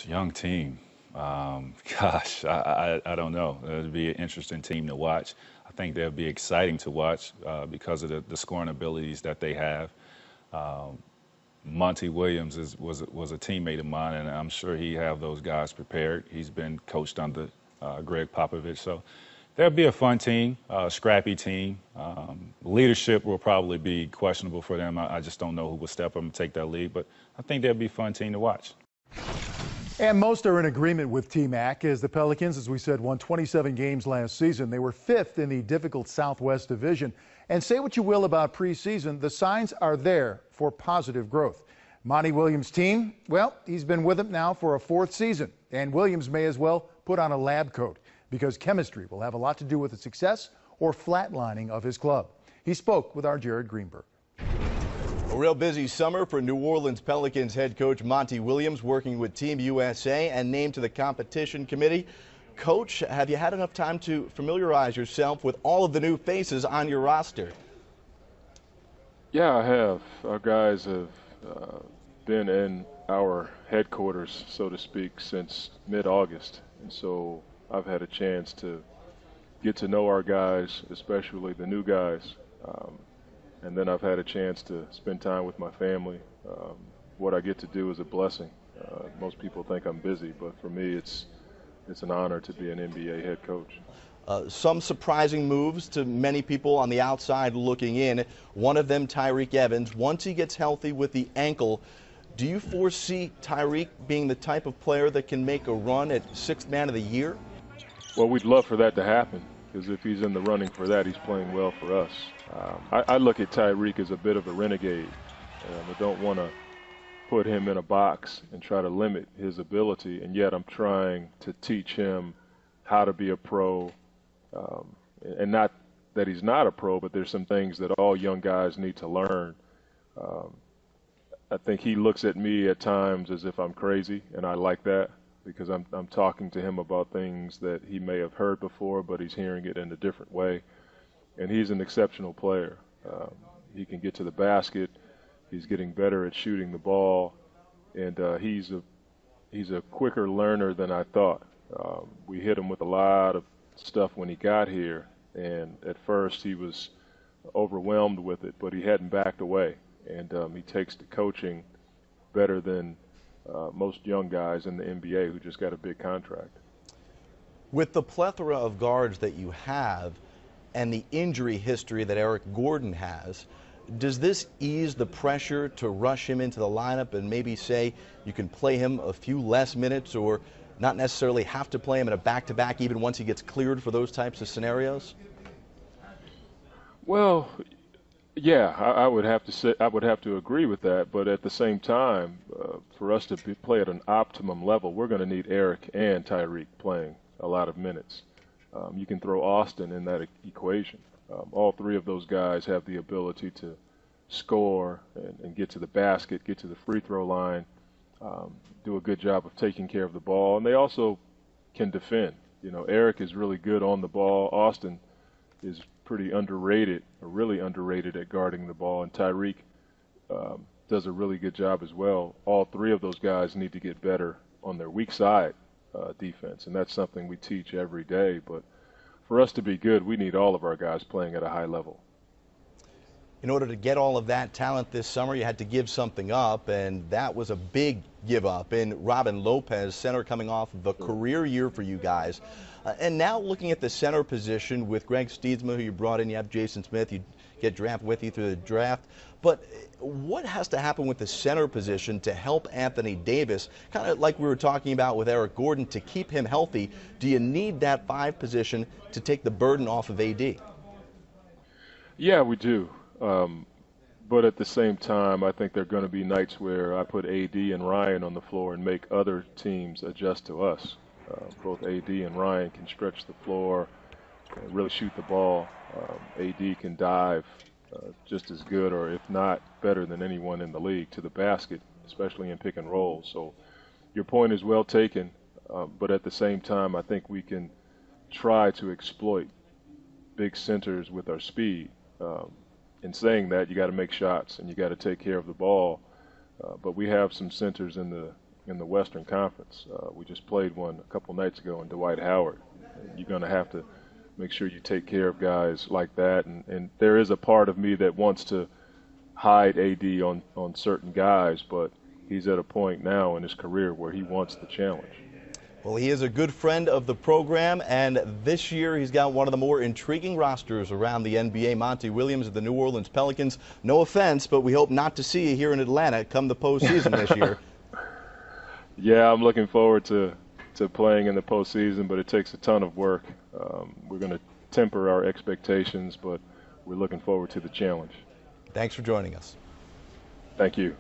Young team. I don't know. It'll be an interesting team to watch. I think they'll be exciting to watch because of the scoring abilities that they have. Um, Monty Williams was a teammate of mine, and I'm sure he have those guys prepared. He's been coached under Greg Popovich, so there'll be a fun team, scrappy team. Leadership will probably be questionable for them. I just don't know who will step up and take that lead, but I think they'll be a fun team to watch. And most are in agreement with T-Mac as the Pelicans, as we said, won 27 games last season. They were fifth in the difficult Southwest Division. And say what you will about preseason, the signs are there for positive growth. Monty Williams' team, well, he's been with them now for a fourth season. And Williams may as well put on a lab coat because chemistry will have a lot to do with the success or flatlining of his club. He spoke with our Jared Greenberg. A real busy summer for New Orleans Pelicans head coach Monty Williams, working with Team USA and named to the competition committee. Coach, have you had enough time to familiarize yourself with all of the new faces on your roster? Yeah, I have. Our guys have been in our headquarters, so to speak, since mid-August. And so I've had a chance to get to know our guys, especially the new guys. And then I've had a chance to spend time with my family. What I get to do is a blessing. Most people think I'm busy, but for me it's an honor to be an NBA head coach. Some surprising moves to many people on the outside looking in. One of them, Tyreke Evans. Once he gets healthy with the ankle, do you foresee Tyreke being the type of player that can make a run at Sixth Man of the Year? Well, we'd love for that to happen, because if he's in the running for that, he's playing well for us. I look at Tyreke as a bit of a renegade. I don't want to put him in a box and try to limit his ability, and yet I'm trying to teach him how to be a pro, and not that he's not a pro, but there's some things that all young guys need to learn. I think he looks at me at times as if I'm crazy, and I like that because I'm talking to him about things that he may have heard before, but he's hearing it in a different way. And he's an exceptional player. He can get to the basket. He's getting better at shooting the ball, and he's a quicker learner than I thought. We hit him with a lot of stuff when he got here, and at first he was overwhelmed with it, but he hadn't backed away, and he takes the coaching better than most young guys in the NBA who just got a big contract. With the plethora of guards that you have and the injury history that Eric Gordon has, does this ease the pressure to rush him into the lineup and maybe say you can play him a few less minutes or not necessarily have to play him in a back-to-back even once he gets cleared for those types of scenarios? Well, yeah, I would have to agree with that, but at the same time, for us to play at an optimum level, we're going to need Eric and Tyreke playing a lot of minutes. You can throw Austin in that equation. All three of those guys have the ability to score and get to the basket, get to the free throw line, do a good job of taking care of the ball, and they also can defend. You know, Eric is really good on the ball. Austin is pretty underrated, or really underrated at guarding the ball, and Tyreke does a really good job as well. All three of those guys need to get better on their weak side defense, and that's something we teach every day. But for us to be good, we need all of our guys playing at a high level. In order to get all of that talent this summer, you had to give something up, and that was a big give up in Robin Lopez, center coming off of a career year for you guys. And now looking at the center position with Greg Steedsma, who you brought in, you have Jason Smith, you get drafted with you through the draft. But what has to happen with the center position to help Anthony Davis, kind of like we were talking about with Eric Gordon, to keep him healthy? Do you need that 5 position to take the burden off of AD? Yeah, we do. But at the same time, I think there are going to be nights where I put AD and Ryan on the floor and make other teams adjust to us. Both AD and Ryan can stretch the floor, really shoot the ball. AD can dive just as good, or if not better than anyone in the league, to the basket, especially in pick and roll. So your point is well taken, but at the same time, I think we can try to exploit big centers with our speed. In saying that, you got to make shots and you got to take care of the ball. But we have some centers in the in the Western Conference. We just played one a couple nights ago in Dwight Howard. You're going to have to make sure you take care of guys like that. And there is a part of me that wants to hide AD on certain guys, but he's at a point now in his career where he wants the challenge. Well, he is a good friend of the program, and this year he's got one of the more intriguing rosters around the NBA. Monty Williams of the New Orleans Pelicans. No offense, but we hope not to see you here in Atlanta come the postseason this year. Yeah, I'm looking forward to playing in the postseason, but it takes a ton of work. We're going to temper our expectations, but we're looking forward to the challenge. Thanks for joining us. Thank you.